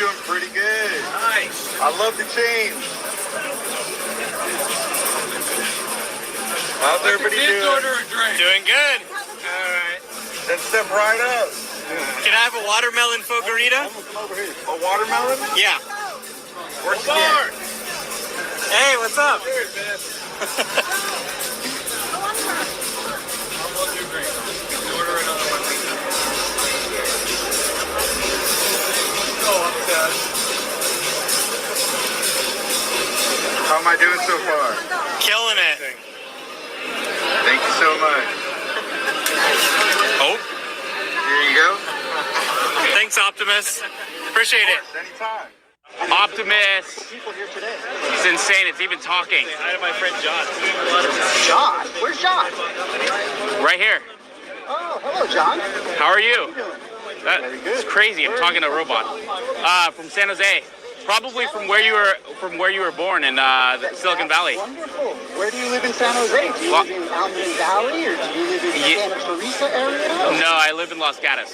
doing pretty good. Nice. I love the change. How's everybody doing? Order a drink. Doing good. All right. Then step right up. Can I have a watermelon fogarita? Over here. A watermelon? Yeah. Where's the bar? Hey, what's up? Cheers, man. I'll love your drink. Order another one. Oh, I'm sad. How am I doing so far? Killing it. Thank you so much. Oh, Here you go. thanks, Optimus. Appreciate it. Anytime. Optimus. People here today. It's insane. It's even talking. Hi to my friend John. John? Where's John? Right here. Oh, hello, John. How are you? That's crazy. I'm talking to a robot. From San Jose. Probably from where you were born in Silicon Valley. Wonderful. Where do you live in San Jose? Do you live in Almond Valley or do you live in the Santa Teresa area? No, I live in Los Gatos.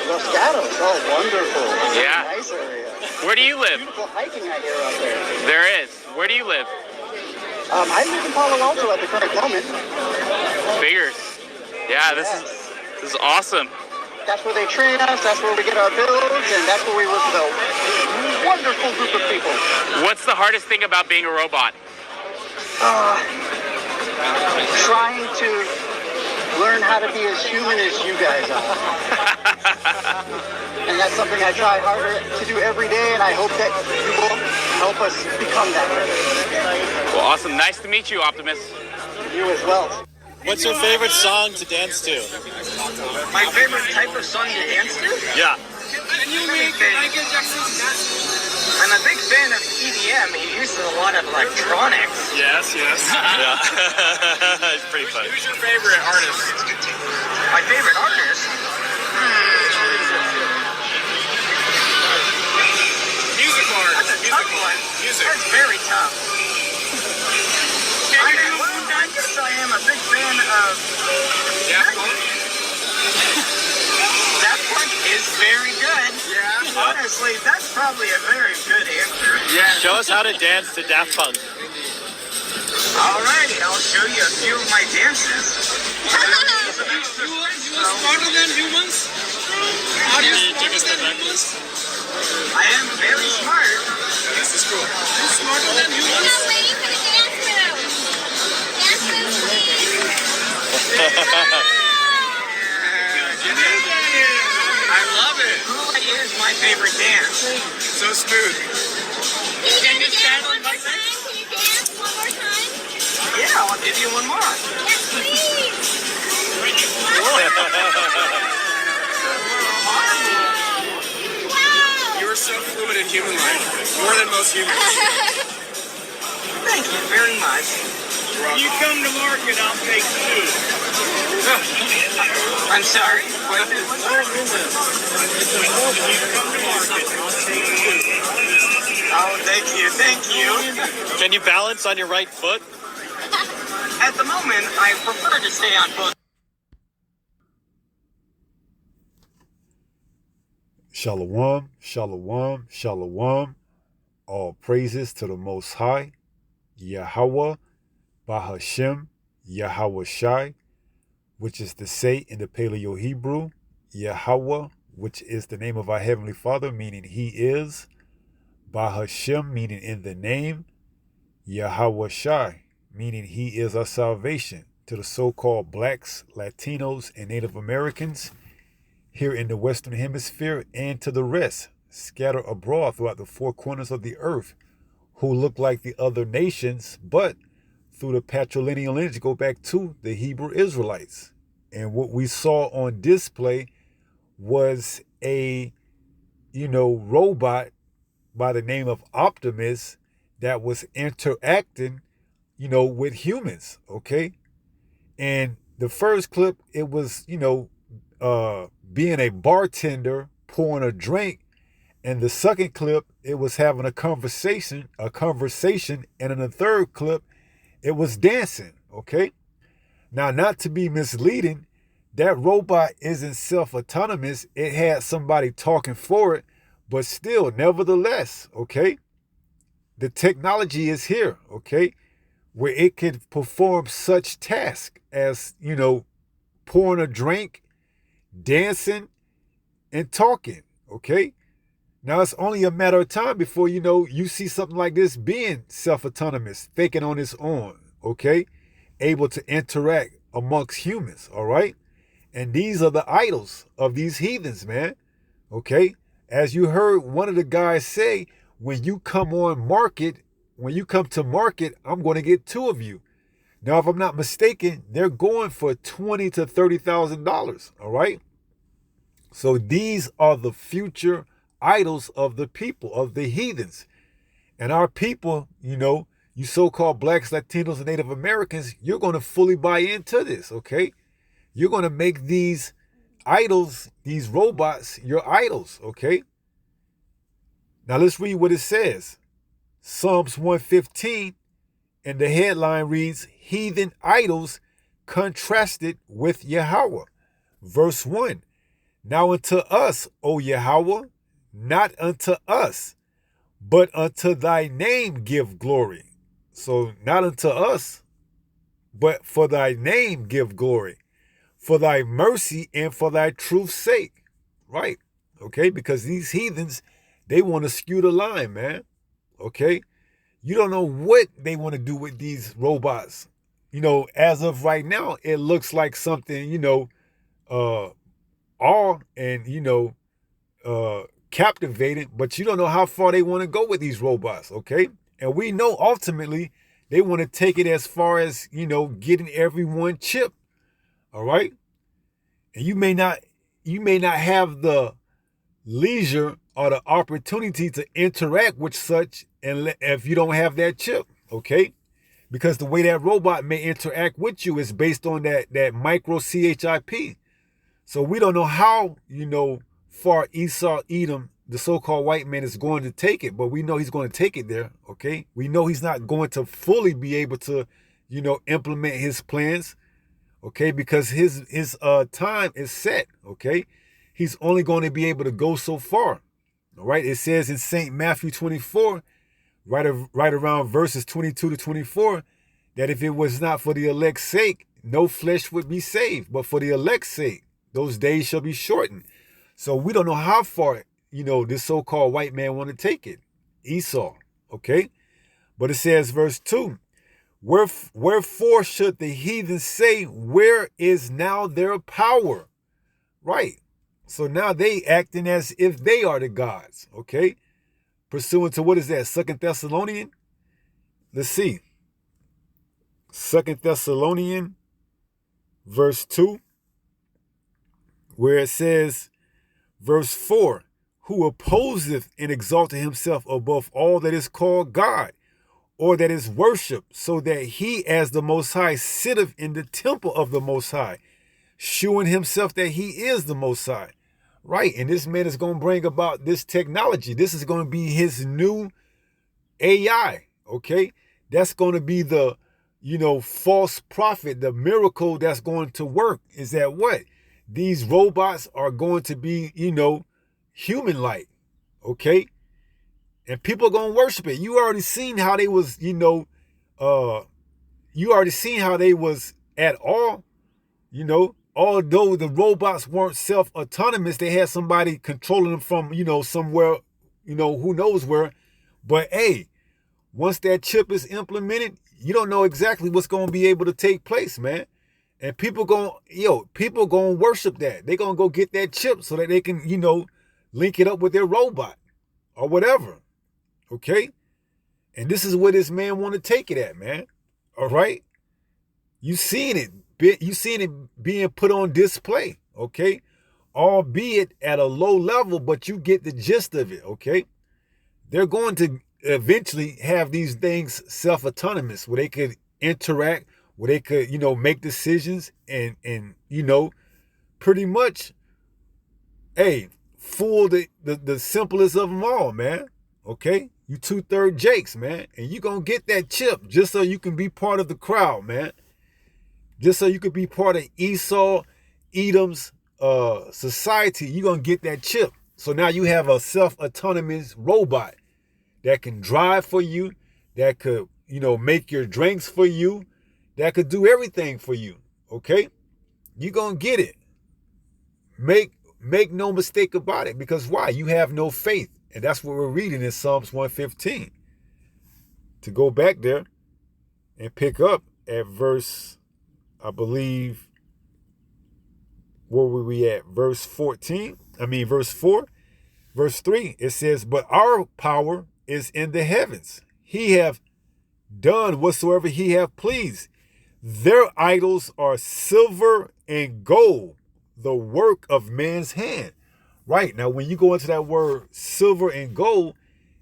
Los Gatos. Oh, wonderful. That's Yeah. a nice area. Where do you live? Beautiful hiking I hear up there. There is. Where do you live? I live in Palo Alto at the current moment. Figures. Yeah, this is awesome. That's where they train us, that's where we get our builds, and that's where we work with a wonderful group of people. What's the hardest thing about being a robot? Trying to learn how to be as human as you guys are. And that's something I try harder to do every day, and I hope that you will help us become that way. Well, awesome. Nice to meet you, Optimus. You as well. What's your favorite song to dance to? My favorite type of song to dance to? Yeah. I'm a big fan of EDM. He uses a lot of electronics. Yes. Yeah. It's pretty fun. Who's your favorite artist? My favorite artist? Music art. That's a tough one. Music. That's very tough. I guess I am a big fan of Daft Punk. Daft Punk is very good. Yeah. Honestly, that's probably a very good answer. Yeah. Show us how to dance to Daft Punk. Alrighty, I'll show you a few of my dances. You smarter than humans? How do you smarter than humans? I am very smart. This is cool. You smarter than humans? I'm waiting for the dance move. Dance move, please. I love it. Hula is my favorite dance. So smooth. Can you dance one more time? Can you dance one more time? Yeah, I'll give you one more. Yes, please. Wow. You are so fluid in human life. More than most humans. Thank you very much. You come to market, I'll take two. I'm sorry. Oh, thank you. Can you balance on your right foot? At the moment, I prefer to stay on both. Shalom, shalom, shalom. All praises to the Most High, Yahweh, Bahashem, Yahweh Shai, which is to say in the Paleo Hebrew, Yahweh, which is the name of our Heavenly Father, meaning He is, Bahashem, meaning in the name, Yahweh Shai, meaning He is our salvation to the so-called blacks, Latinos, and Native Americans here in the Western Hemisphere and to the rest scattered abroad throughout the four corners of the earth who look like the other nations, but through the patrilineal lineage go back to the Hebrew Israelites. And what we saw on display was a, robot by the name of Optimus that was interacting, with humans, okay? And the first clip, it was, being a bartender pouring a drink. And the second clip, it was having a conversation. And in the third clip, it was dancing, okay? Now, not to be misleading, that robot isn't self-autonomous. It had somebody talking for it, But still, nevertheless, okay, the technology is here, okay, where it could perform such tasks as, pouring a drink, dancing, and talking, okay? Now, it's only a matter of time before, you see something like this being self-autonomous, thinking on its own, okay? Able to interact amongst humans, all right? And these are the idols of these heathens, man, okay? As you heard one of the guys say, when you come to market, I'm going to get 2 of you. Now, if I'm not mistaken, they're going for $20,000 to $30,000, all right? So these are the future idols of the people, of the heathens. And our people, you so-called blacks, Latinos, and Native Americans, you're going to fully buy into this, okay? You're going to make these idols, these robots, your idols, okay? Now let's read what it says. Psalms 115, and the headline reads, Heathen Idols Contrasted with Yahweh. Verse 1, Now unto us, O Yahweh, not unto us, but unto thy name give glory. So not unto us, but for thy name give glory, for thy mercy and for thy truth's sake. Right, okay, because these heathens, they want to skew the line, man. Okay, you don't know what they want to do with these robots. As of right now, it looks like something, awe and, captivating, but you don't know how far they want to go with these robots, okay? And we know ultimately they want to take it as far as, getting everyone chipped, all right? And you may not have the leisure or the opportunity to interact with such if you don't have that chip, okay? Because the way that robot may interact with you is based on that micro CHIP. So we don't know how, far Esau, Edom, the so-called white man, is going to take it, but we know he's going to take it there, okay? We know he's not going to fully be able to, implement his plans, okay? Because his time is set, okay? He's only going to be able to go so far, all right? It says in St. Matthew 24, right around verses 22 to 24, that if it was not for the elect's sake, no flesh would be saved, but for the elect's sake, those days shall be shortened. So we don't know how far, this so-called white man want to take it, Esau, okay? But it says, verse 2, wherefore should the heathen say, where is now their power? Right. So now they acting as if they are the gods, okay? Pursuant to, what is that, 2 Thessalonians? Let's see. 2 Thessalonians, verse 2, where it says, verse 4, who opposeth and exalteth himself above all that is called God, or that is worshipped, so that he as the Most High sitteth in the temple of the Most High, shewing himself that he is the Most High. Right, and this man is going to bring about this technology. This is going to be his new AI, okay? That's going to be the, false prophet, the miracle that's going to work is that what? These robots are going to be, human-like, okay? And people are going to worship it. You already seen how they was, at all, although the robots weren't self-autonomous, they had somebody controlling them from, somewhere, who knows where. But hey, once that chip is implemented, you don't know exactly what's going to be able to take place, man. And people going to worship that. They're going to go get that chip so that they can, link it up with their robot or whatever. Okay? And this is where this man want to take it at, man. All right? You seen it being put on display, okay? Albeit at a low level, but you get the gist of it, okay? They're going to eventually have these things self-autonomous where they could interact, where they could, make decisions and pretty much, hey, fool the simplest of them all, man, okay? You 2/3 Jakes, man, and you going to get that chip just so you can be part of the crowd, man. Just so you could be part of Esau, Edom's society, you're going to get that chip. So now you have a self-autonomous robot that can drive for you, that could, make your drinks for you, that could do everything for you. Okay? You're going to get it. Make no mistake about it. Because why? You have no faith. And that's what we're reading in Psalms 115. To go back there and pick up at verse, I believe, where were we at? Verse 4. Verse 3, it says, but our power is in the heavens. He have done whatsoever he have pleased. Their idols are silver and gold, the work of man's hand. Right. Now, when you go into that word silver and gold,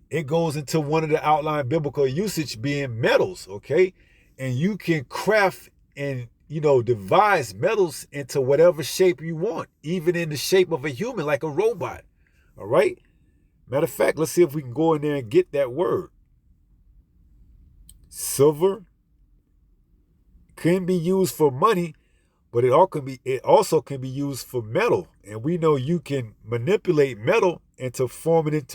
it goes into one of the outline biblical usage being metals. Okay. And you can craft and, devise metals into whatever shape you want, even in the shape of a human, like a robot. All right. Matter of fact, let's see if we can go in there and get that word. Silver can be used for money, but it also can be used for metal. And we know you can manipulate metal into forming it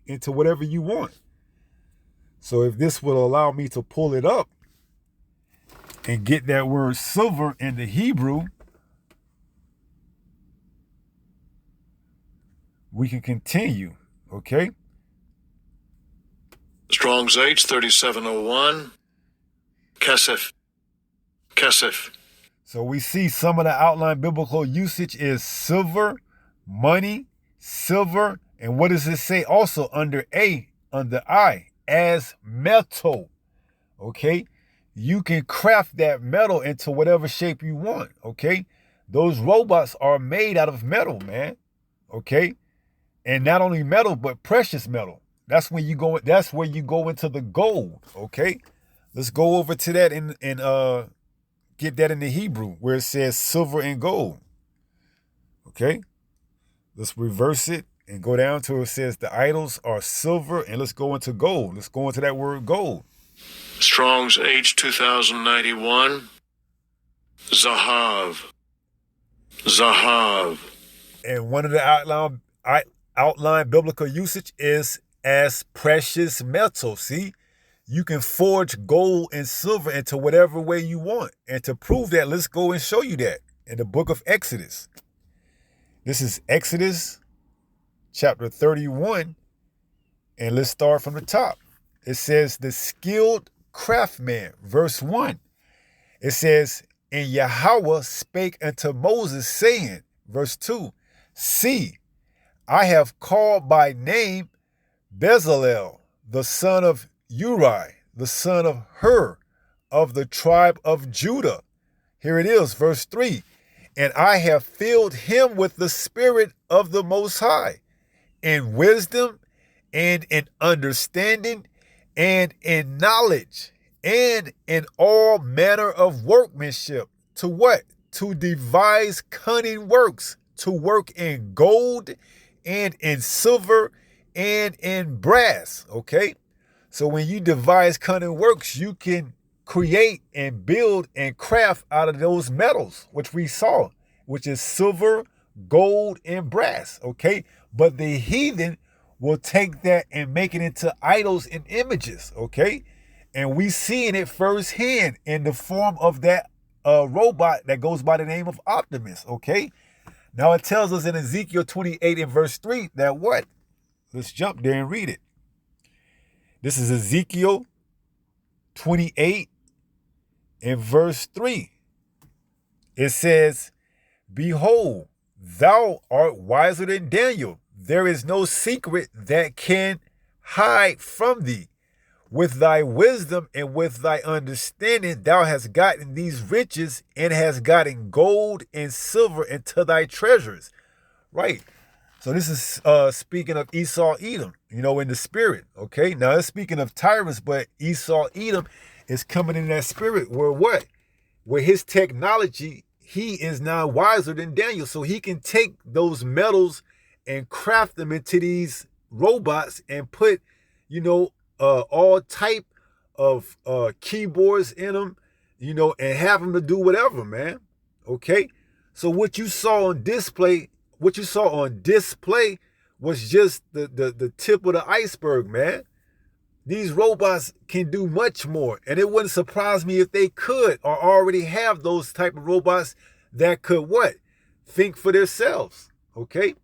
into whatever you want. So if this will allow me to pull it up and get that word silver in the Hebrew, we can continue, okay? Strong's H 3701. Kesef. So we see some of the outline biblical usage is silver, money, silver, and what does it say also under I, as metal, okay? You can craft that metal into whatever shape you want, okay? Those robots are made out of metal, man, okay? And not only metal, but precious metal. That's where you go into the gold, okay? Let's go over to that and get that in the Hebrew where it says silver and gold. Okay? Let's reverse it and go down to it says the idols are silver, and let's go into gold. Let's go into that word gold. Strong's H 2091. Zahav. And one of the outline biblical usage is as precious metal. See, you can forge gold and silver into whatever way you want. And to prove that, let's go and show you that in the book of Exodus. This is Exodus chapter 31. And let's start from the top. It says, the skilled craftsman, verse 1. It says, and Yahweh spake unto Moses, saying, verse 2, see, I have called by name Bezalel, the son of Uri, the son of Hur, of the tribe of Judah. Here it is, verse 3. And I have filled him with the spirit of the Most High, in wisdom and in understanding and in knowledge and in all manner of workmanship. To what? To devise cunning works, to work in gold and in silver and in brass, okay? So when you devise cunning works, you can create and build and craft out of those metals, which we saw, which is silver, gold, and brass, okay? But the heathen will take that and make it into idols and images, okay? And we seeing it firsthand in the form of that robot that goes by the name of Optimus, okay? Now it tells us in Ezekiel 28 and verse 3 that what? Let's jump there and read it. This is Ezekiel 28 and verse 3. It says, behold, thou art wiser than Daniel. There is no secret that can hide from thee. With thy wisdom and with thy understanding, thou hast gotten these riches and hast gotten gold and silver into thy treasures. Right. So this is speaking of Esau, Edom, in the spirit. Okay. Now it's speaking of Tyrus, but Esau, Edom is coming in that spirit where what? Where his technology, he is now wiser than Daniel. So he can take those metals and craft them into these robots and put, all type of keyboards in them, and have them to do whatever, man. Okay. So what you saw on display what you saw on display was just the tip of the iceberg, man. These robots can do much more, and it wouldn't surprise me if they could or already have those type of robots that could what? Think for themselves, okay?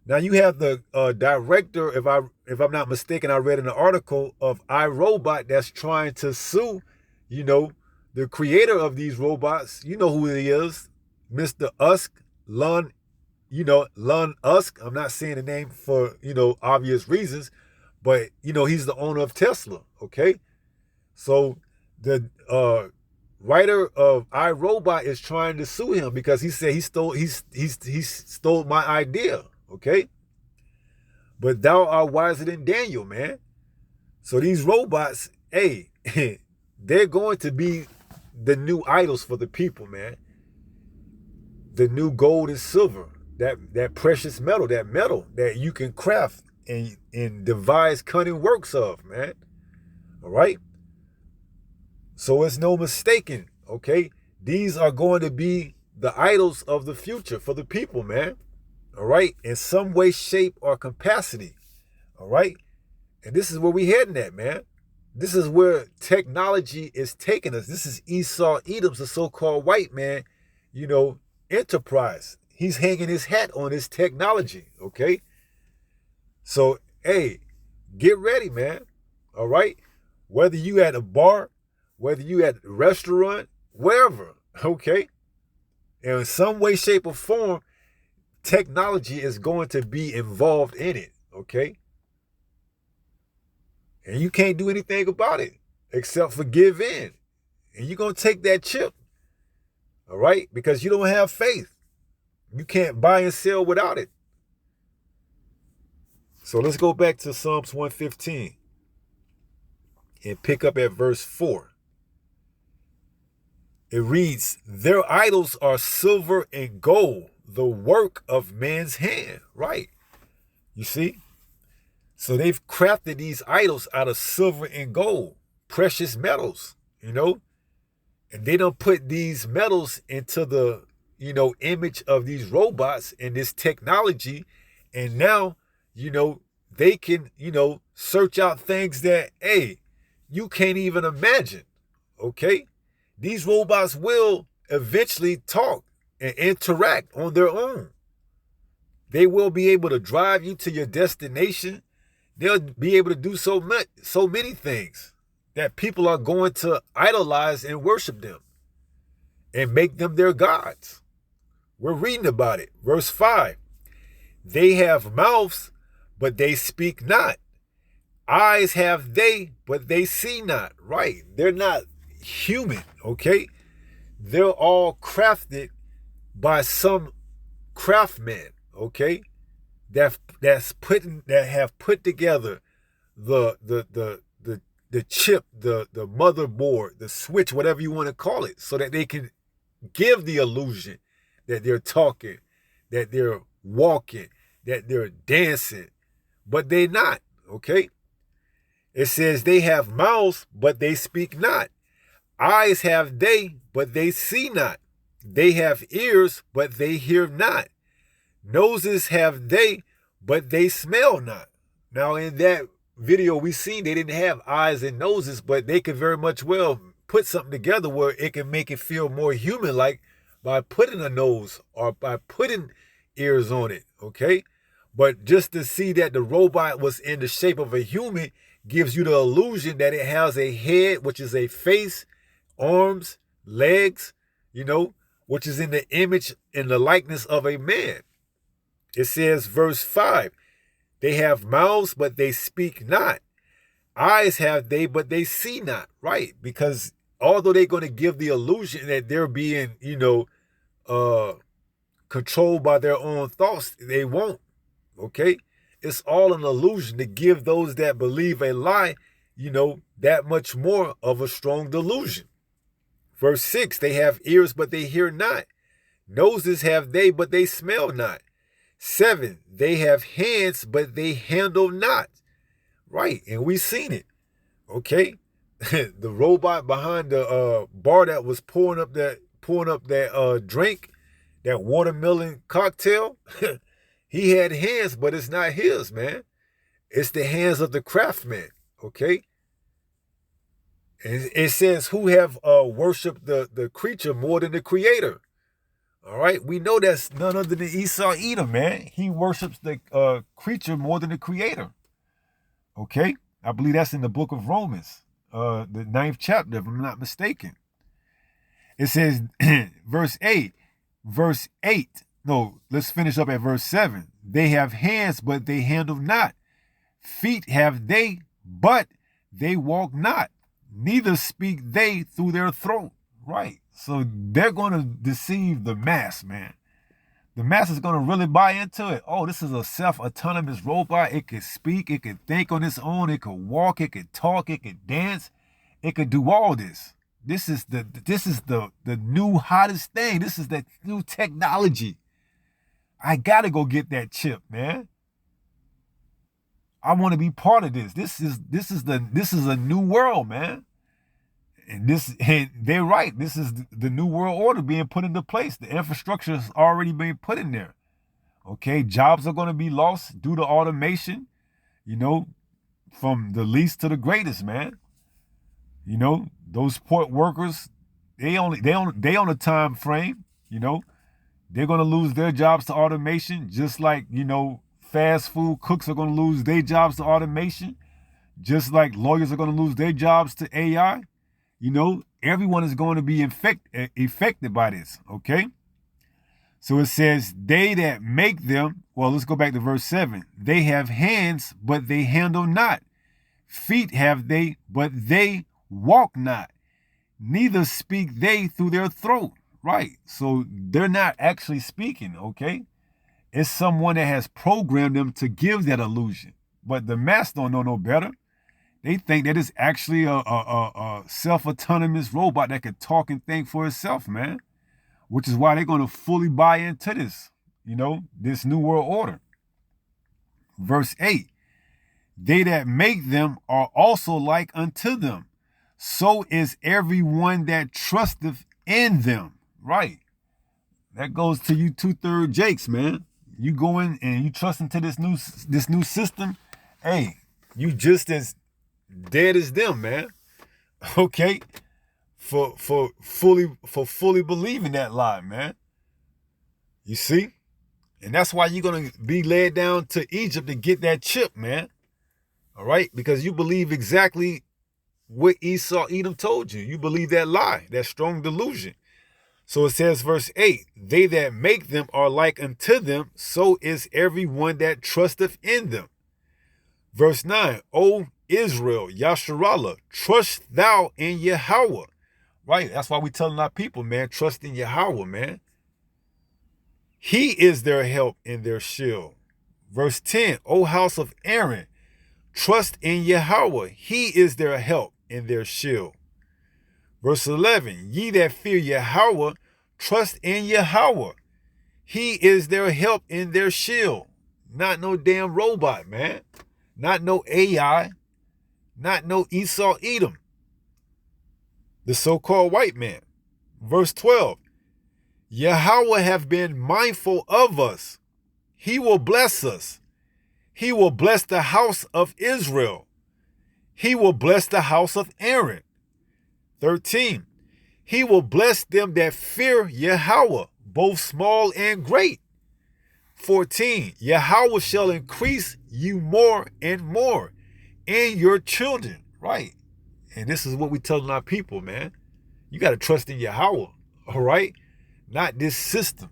Now you have the director, if I'm not mistaken, I read in the article of iRobot that's trying to sue, the creator of these robots. You know who he is, Mr. Elon Musk. I'm not saying the name for, obvious reasons, but, he's the owner of Tesla, okay? So the writer of iRobot is trying to sue him because he said he stole my idea, okay? But thou art wiser than Daniel, man. So these robots, hey, they're going to be the new idols for the people, man. The new gold and silver, that precious metal, that you can craft and devise cunning works of, man. All right? So it's no mistaking, okay? These are going to be the idols of the future for the people, man. All right? In some way, shape, or capacity. All right? And this is where we heading at, man. This is where technology is taking us. This is Esau Edom's, the so-called white man, enterprise. He's hanging his hat on this technology, okay? So, hey, get ready, man. All right? Whether you at a bar, whether you at a restaurant, wherever, okay? And in some way, shape, or form, technology is going to be involved in it, okay? And you can't do anything about it except for give in. And you're going to take that chip, all right? Because you don't have faith. You can't buy and sell without it. So let's go back to Psalms 115 and pick up at verse 4. It reads, their idols are silver and gold, the work of man's hand. Right. You see? So they've crafted these idols out of silver and gold, precious metals, and they don't put these metals into the, image of these robots and this technology. And now, they can, search out things that, hey, you can't even imagine, okay? These robots will eventually talk and interact on their own. They will be able to drive you to your destination. They'll be able to do so many things that people are going to idolize and worship them and make them their gods. We're reading about it. Verse 5, they have mouths, but they speak not. Eyes have they, but they see not. Right. They're not human, okay? They're all crafted by some craftsman, okay? That have put together the chip, the motherboard, the switch, whatever you want to call it, so that they can give the illusion that they're talking, that they're walking, that they're dancing, but they're not, okay? It says they have mouths, but they speak not. Eyes have they, but they see not. They have ears, but they hear not. Noses have they, but they smell not. Now, in that video we seen, they didn't have eyes and noses, but they could very much well put something together where it can make it feel more human-like by putting a nose or by putting ears on it, okay? But just to see that the robot was in the shape of a human gives you the illusion that it has a head, which is a face, arms, legs, which is in the image and the likeness of a man. It says, verse 5, they have mouths, but they speak not. Eyes have they, but they see not. Right. Because although they're going to give the illusion that they're being, controlled by their own thoughts, they won't. Okay. It's all an illusion to give those that believe a lie, that much more of a strong delusion. Verse 6, they have ears, but they hear not. Noses have they, but they smell not. 7, they have hands, but they handle not. Right, and we seen it. Okay, the robot behind the bar that was pouring up that drink, that watermelon cocktail, he had hands, but it's not his, man. It's the hands of the craftsman, okay? And it says, who have worshipped the creature more than the creator. All right? We know that's none other than Esau Edom, man. He worships the creature more than the creator. Okay? I believe that's in the book of Romans, the 9th chapter, if I'm not mistaken. It says, verse 8. No, let's finish up at verse 7. They have hands, but they handle not. Feet have they, but they walk not. Neither speak they through their throat. Right. So they're going to deceive the mass, man. The mass is going to really buy into it. Oh, this is a self-autonomous robot. It can speak. It can think on its own. It can walk. It can talk. It can dance. It can do all this. This is the new hottest thing. This is that new technology. I gotta go get that chip, man. I want to be part of this. This is a new world, man. And they're right. This is the new world order being put into place. The infrastructure has already been put in there. Okay, jobs are going to be lost due to automation. You know, from the least to the greatest, man. You know, those port workers, they on a time frame. You know, they're going to lose their jobs to automation, just like, you know, fast food cooks are going to lose their jobs to automation, just like lawyers are going to lose their jobs to AI. You know, everyone is going to be affected by this, okay? So it says, they that make them, well, let's go back to verse 7. They have hands, but they handle not. Feet have they, but they walk not. Neither speak they through their throat. Right, so they're not actually speaking, okay? It's someone that has programmed them to give that illusion. But the mass don't know no better. They think that it's actually a self-autonomous robot that can talk and think for itself, man. Which is why they're going to fully buy into this, you know, this new world order. Verse 8, they that make them are also like unto them. So is everyone that trusteth in them. Right. That goes to you 2/3 Jakes, man. You go in and you trust into this new system. Hey, you just as dead as them, man. Okay. For fully believing that lie, man. You see? And that's why you're gonna be led down to Egypt to get that chip, man. All right? Because you believe exactly what Esau Edom told you. You believe that lie, that strong delusion. So it says, verse 8, they that make them are like unto them, so is everyone that trusteth in them. Verse 9, O Israel, Yasharallah, trust thou in Yahweh. Right, that's why we telling our people, man, trust in Yahweh, man. He is their help and their shield. Verse 10, O house of Aaron, trust in Yahweh. He is their help and their shield. Verse 11, ye that fear Yahweh, trust in Yahweh. He is their help and their shield. Not no damn robot, man. Not no AI. Not no Esau Edom. The so-called white man. Verse 12, Yahweh have been mindful of us. He will bless us. He will bless the house of Israel. He will bless the house of Aaron. 13, he will bless them that fear Yahweh, both small and great. 14, Yahweh shall increase you more and more, and your children. Right. And this is what we telling our people, man. You got to trust in Yahweh, all right? Not this system,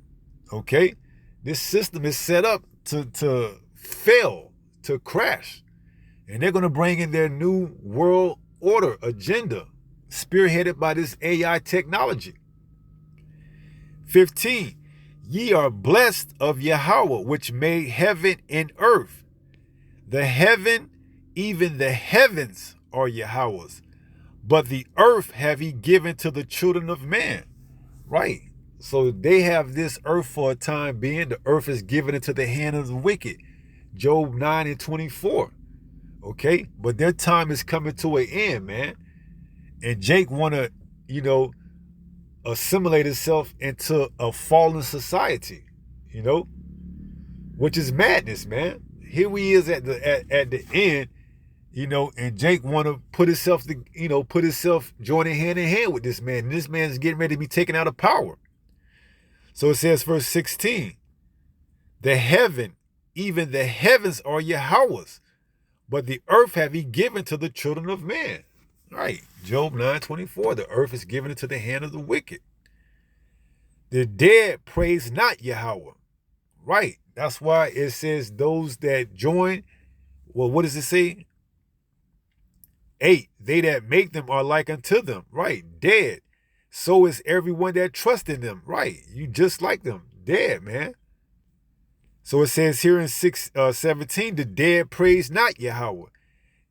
okay? This system is set up to fail, to crash. And they're going to bring in their new world order agenda, spearheaded by this AI technology. 15, ye are blessed of Yahweh, which made heaven and earth. The heaven, even the heavens are Yahweh's, but the earth have he given to the children of man. Right. So they have this earth for a time being. The earth is given into the hand of the wicked. Job 9:24. Okay. But their time is coming to an end, man. And Jake want to, assimilate itself into a fallen society, which is madness, man. Here we is at the end, and Jake want to put himself joining hand in hand with this man. And this man's getting ready to be taken out of power. So it says, verse 16, even the heavens are Yahweh's, but the earth have he given to the children of man. Right. Job 9:24, the earth is given into the hand of the wicked. The dead praise not Yahweh. Right. That's why it says those that join, well, what does it say? 8, they that make them are like unto them. Right. Dead. So is everyone that trusts in them. Right. You just like them. Dead, man. So it says here in 17, the dead praise not Yahweh,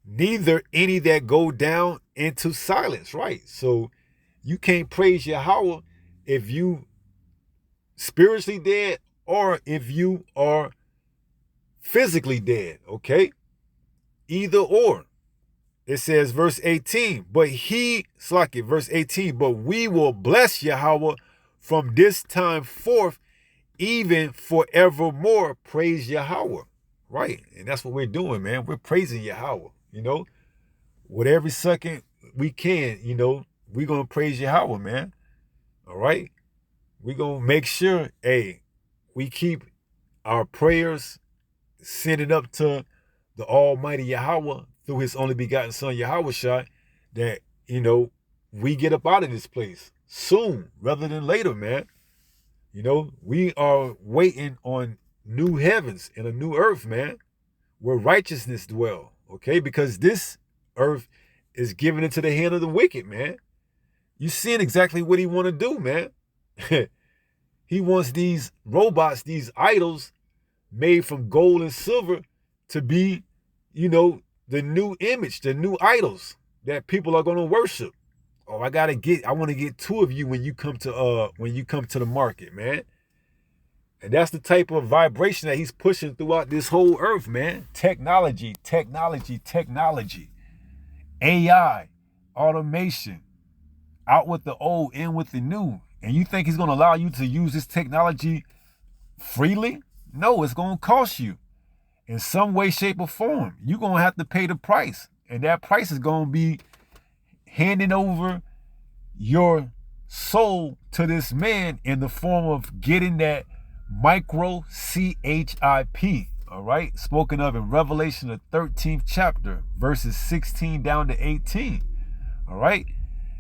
neither any that go down into silence. Right. So you can't praise Yahweh if you spiritually dead or if you are physically dead. Okay. Either or. It says verse 18, verse 18, but we will bless Yahweh from this time forth, even forevermore. Praise Yahweh. Right. And that's what we're doing, man. We're praising Yahweh, with every second we can, we're going to praise Yahweh, man. All right. We're going to make sure, we keep our prayers sending up to the Almighty Yahweh through his only begotten son, Yahushua, that, we get up out of this place soon rather than later, man. We are waiting on new heavens and a new earth, man, where righteousness dwell, okay? Because this earth is given into the hand of the wicked, man. You seeing exactly what he want to do, man. He wants these robots, these idols made from gold and silver to be, the new image, the new idols that people are going to worship. Oh, I want to get 2 of you when you come to the market, man. And that's the type of vibration that he's pushing throughout this whole earth, man. Technology. AI, automation, out with the old, in with the new. And you think he's going to allow you to use this technology freely? No, it's going to cost you. In some way, shape, or form, you're going to have to pay the price. And that price is going to be handing over your soul to this man in the form of getting that microchip, all right? Spoken of in Revelation, the 13th chapter, verses 16 down to 18, all right?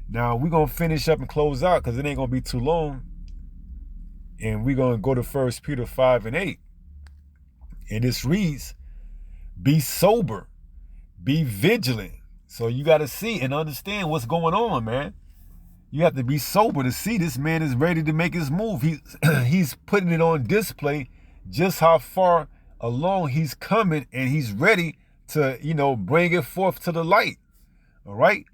Now, we're going to finish up and close out because it ain't going to be too long. And we're going to go to 1 Peter 5:8. And this reads, be sober, be vigilant. So you got to see and understand what's going on, man. You have to be sober to see this man is ready to make his move. He's putting it on display just how far along he's coming, and he's ready to, bring it forth to the light. All right.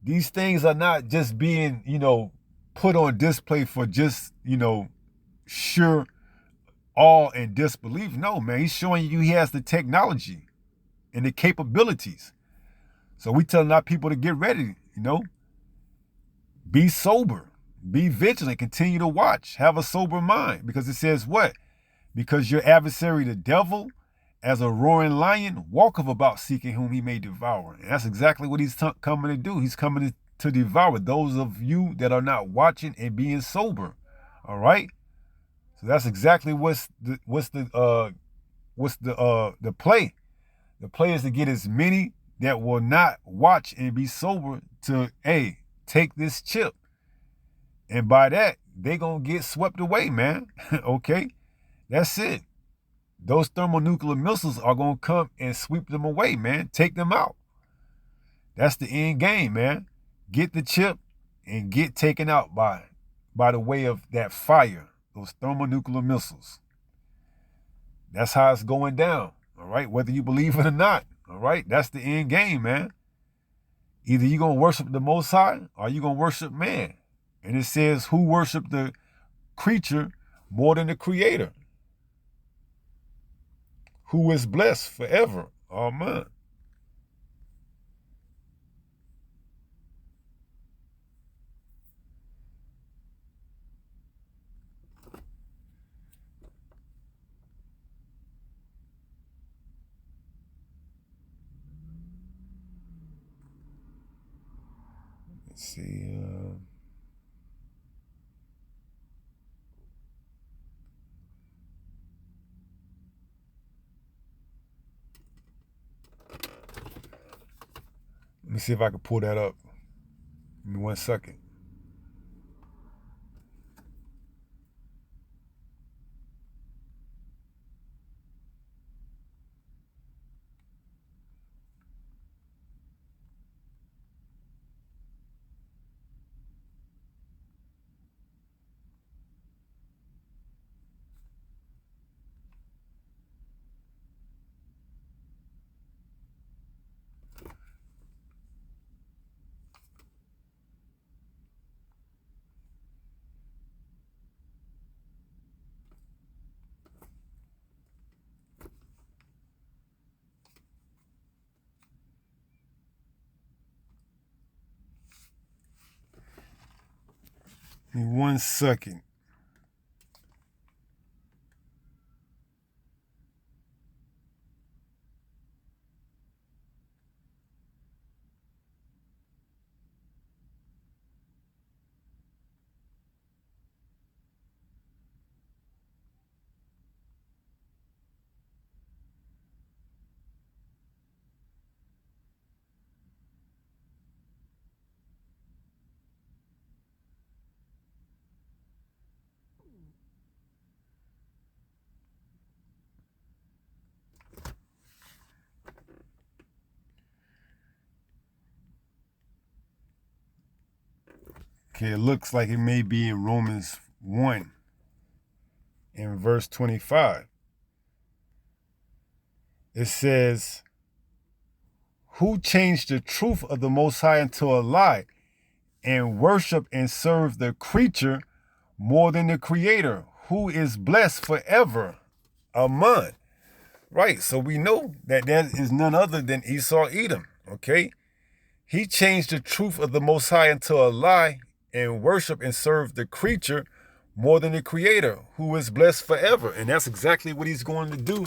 These things are not just being, put on display for just, sure awe and disbelief. No, man, he's showing you he has the technology and the capabilities. So we telling our people to get ready, be sober, be vigilant, continue to watch, have a sober mind, because it says what? Because your adversary, the devil, as a roaring lion, walketh about seeking whom he may devour. And that's exactly what he's coming to do. He's coming to devour those of you that are not watching and being sober. All right. So that's exactly what's the play. The play is to get as many that will not watch and be sober to, take this chip. And by that, they gonna get swept away, man. Okay? That's it. Those thermonuclear missiles are gonna come and sweep them away, man. Take them out. That's the end game, man. Get the chip and get taken out by the way of that fire, those thermonuclear missiles. That's how it's going down, all right? Whether you believe it or not, all right? That's the end game, man. Either you're going to worship the Most High or you're going to worship man. And it says, who worship the creature more than the Creator? Who is blessed forever. Amen. Let's see. Let me see if I can pull that up. Give me 1 second. Give me 1 second. Okay, it looks like it may be in Romans 1 in verse 25. It says, who changed the truth of the Most High into a lie and worship and serve the creature more than the Creator, who is blessed forever. Amen. Right, so we know that that is none other than Esau Edom, okay? He changed the truth of the Most High into a lie and worship and serve the creature more than the Creator, who is blessed forever. And that's exactly what he's going to do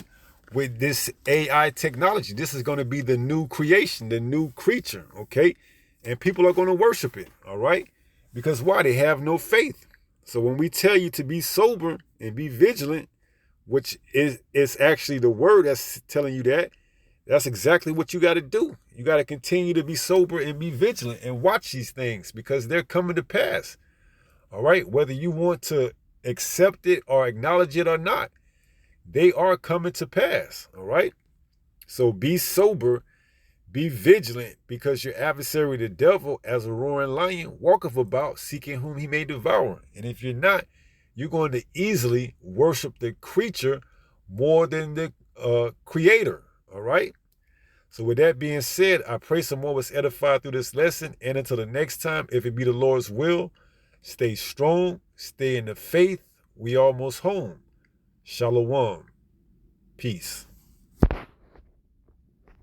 with this AI technology. This is going to be the new creation, the new creature, okay? And people are going to worship it, all right? Because why? They have no faith. So when we tell you to be sober and be vigilant, which is actually the word that's telling you that, that's exactly what you got to do. You got to continue to be sober and be vigilant and watch these things because they're coming to pass. All right? Whether you want to accept it or acknowledge it or not, they are coming to pass. All right? So be sober, be vigilant, because your adversary, the devil, as a roaring lion, walketh about, seeking whom he may devour. And if you're not, you're going to easily worship the creature more than the Creator. All right? So with that being said, I pray someone was edified through this lesson. And until the next time, if it be the Lord's will, stay strong, stay in the faith. We almost home. Shalom. Peace.